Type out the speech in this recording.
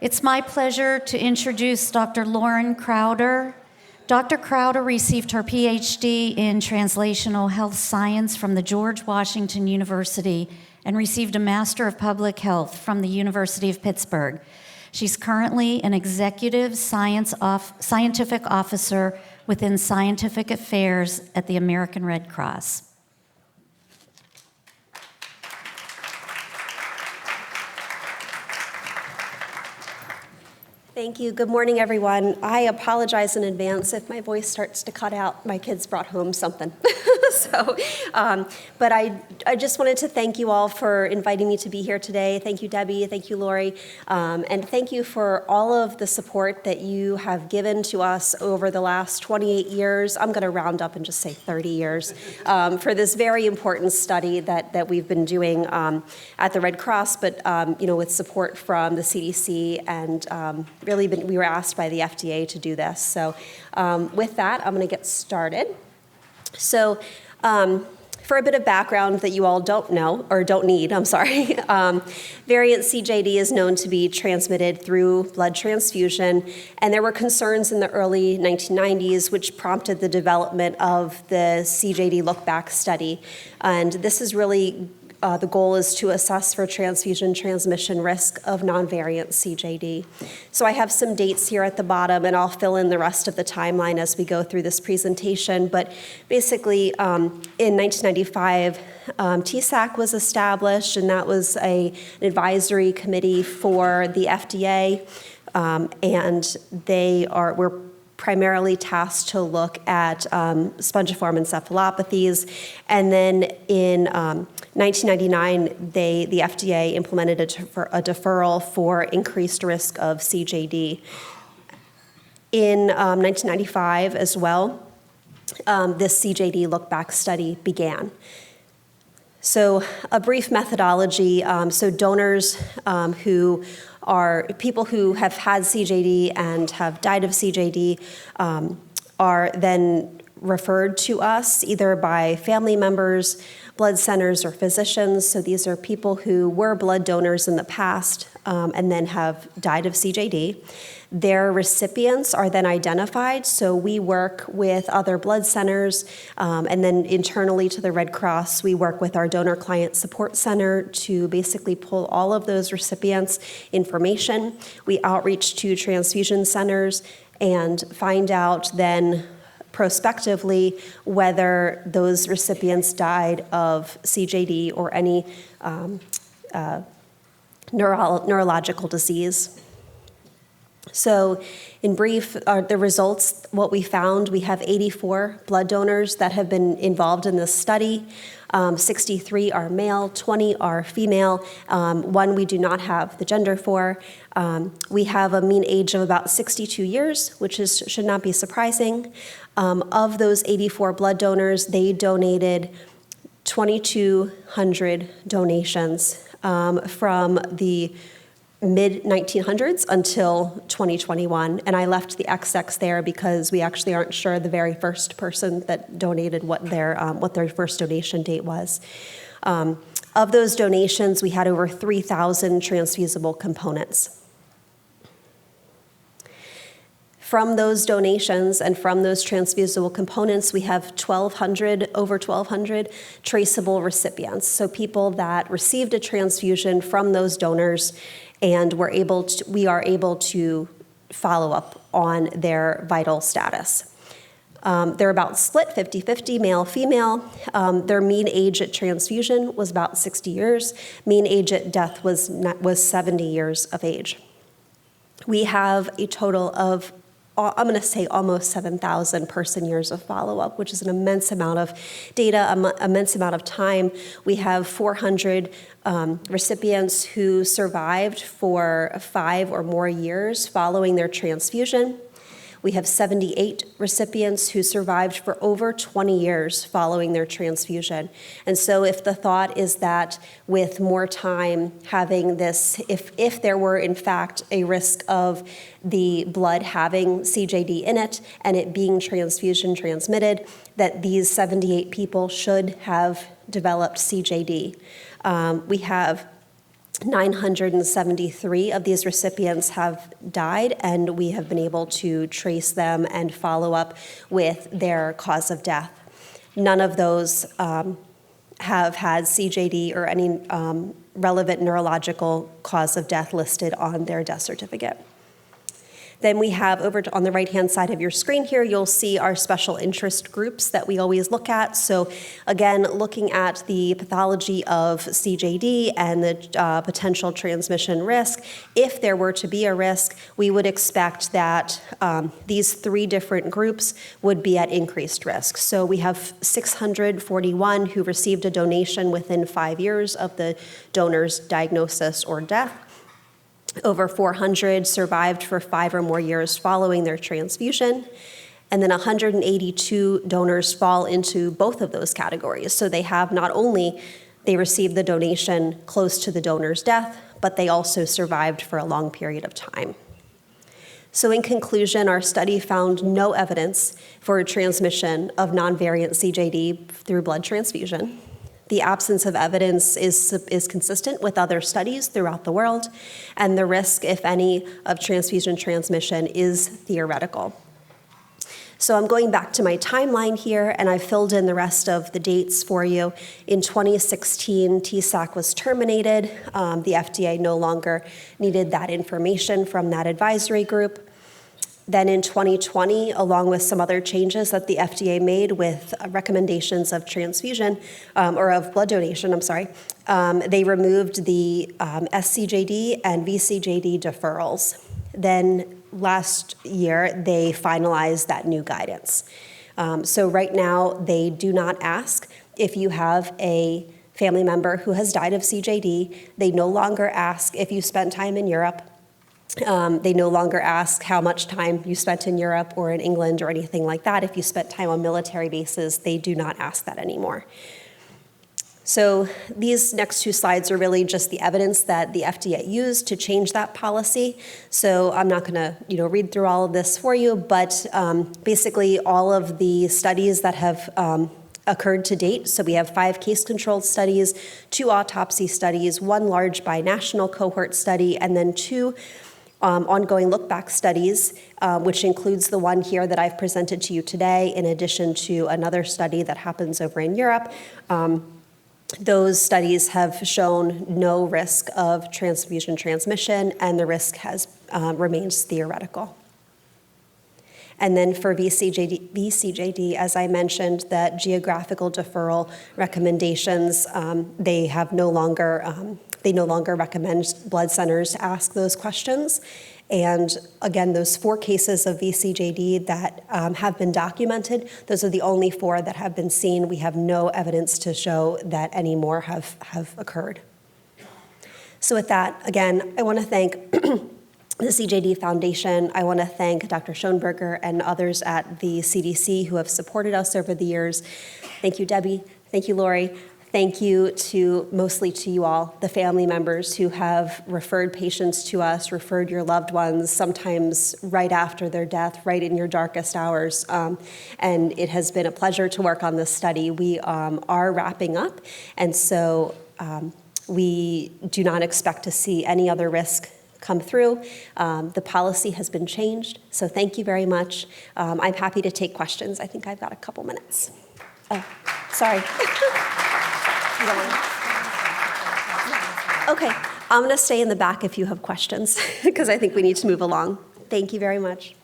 It's my pleasure to introduce Dr. Lauren Crowder. Dr. Crowder received her PhD in Translational Health Science from the George Washington University and received a Master of Public Health from the University of Pittsburgh. She's currently an Executive Scientific Officer within Scientific Affairs at the American Red Cross. Thank you. Good morning, everyone. I apologize in advance if my voice starts to cut out. My kids brought home something. But I just wanted to thank you all for inviting me to be here today. Thank you, Debbie. Thank you, Lori. And thank you for all of the support that you have given to us over the last 28 years. I'm going to round up and just say 30 years for this very important study that we've been doing at the Red Cross, but with support from the CDC and we were asked by the FDA to do this. So with that, I'm going to get started. So for a bit of background that you all don't know, or don't need, I'm sorry, variant CJD is known to be transmitted through blood transfusion, and there were concerns in the early 1990s which prompted the development of the CJD Lookback study. And this is really the goal is to assess for transfusion transmission risk of non-variant CJD. So I have some dates here at the bottom, and I'll fill in the rest of the timeline as we go through this presentation. But basically, in 1995, TSAC was established, and that was an advisory committee for the FDA, and we're primarily tasked to look at spongiform encephalopathies. And then in 1999, the FDA implemented a deferral for increased risk of CJD. In 1995 as well, this CJD Lookback study began. So a brief methodology, so donors who are people who have had CJD and have died of CJD are then referred to us either by family members, blood centers, or physicians. So these are people who were blood donors in the past and then have died of CJD. Their recipients are then identified, so we work with other blood centers, and then internally to the Red Cross, we work with our donor client support center to basically pull all of those recipients' information. We outreach to transfusion centers and find out then prospectively whether those recipients died of CJD or any neurological disease. So in brief, the results, what we found, we have 84 blood donors that have been involved in this study. 63 are male, 20 are female. One we do not have the gender for. We have a mean age of about 62 years, which should not be surprising. Of those 84 blood donors, they donated 2,200 donations from the mid-1900s until 2021, and I left the XX there because we actually aren't sure the very first person that donated what their first donation date was. Of those donations, we had over 3,000 transfusible components. From those donations and from those transfusible components, we have over 1,200 traceable recipients, so people that received a transfusion from those donors, and we are able to follow up on their vital status. They're about split 50-50, male-female. Their mean age at transfusion was about 60 years. Mean age at death was 70 years of age. We have a total of, I'm going to say, almost 7,000 person years of follow-up, which is an immense amount of data, immense amount of time. We have 400 recipients who survived for 5 or more years following their transfusion. We have 78 recipients who survived for over 20 years following their transfusion. And so if the thought is that with more time having this, if there were in fact a risk of the blood having CJD in it and it being transfusion transmitted, that these 78 people should have developed CJD. We have 973 of these recipients have died, and we have been able to trace them and follow up with their cause of death. None of those have had CJD or any relevant neurological cause of death listed on their death certificate. Then we have on the right-hand side of your screen here, you'll see our special interest groups that we always look at. So again, looking at the pathology of CJD and the potential transmission risk. If there were to be a risk, we would expect that these three different groups would be at increased risk. So we have 641 who received a donation within 5 years of the donor's diagnosis or death. Over 400 survived for 5 or more years following their transfusion. And then 182 donors fall into both of those categories. So they have not only they received the donation close to the donor's death, but they also survived for a long period of time. So in conclusion, our study found no evidence for transmission of non-variant CJD through blood transfusion. The absence of evidence is consistent with other studies throughout the world, and the risk, if any, of transfusion transmission is theoretical. So I'm going back to my timeline here, and I've filled in the rest of the dates for you. In 2016, TSAC was terminated. The FDA no longer needed that information from that advisory group. Then in 2020, along with some other changes that the FDA made with recommendations of transfusion, or of blood donation, they removed the SCJD and VCJD deferrals. Then last year, they finalized that new guidance. So right now, they do not ask if you have a family member who has died of CJD. They no longer ask if you spent time in Europe. They no longer ask how much time you spent in Europe or in England or anything like that. If you spent time on military bases, they do not ask that anymore. So these next two slides are really just the evidence that the FDA used to change that policy. So I'm not going to read through all of this for you, but basically all of the studies that have occurred to date. So we have 5 case-controlled studies, 2 autopsy studies, 1 large binational cohort study, and then 2 ongoing lookback studies, which includes the one here that I've presented to you today, in addition to another study that happens over in Europe. Those studies have shown no risk of transfusion transmission, and the risk remains theoretical. And then for VCJD, as I mentioned, that geographical deferral recommendations, they no longer recommend blood centers to ask those questions. And again, those 4 cases of VCJD that have been documented, those are the only 4 that have been seen. We have no evidence to show that any more have occurred. So with that, again, I want to thank the CJD Foundation. I want to thank Dr. Schoenberger and others at the CDC who have supported us over the years. Thank you, Debbie. Thank you, Lori. Thank you mostly to you all, the family members who have referred patients to us, referred your loved ones, sometimes right after their death, right in your darkest hours. And it has been a pleasure to work on this study. We are wrapping up, and so we do not expect to see any other risk come through. The policy has been changed, so thank you very much. I'm happy to take questions. I think I've got a couple minutes. Oh, sorry. Okay, I'm going to stay in the back if you have questions, because I think we need to move along. Thank you very much.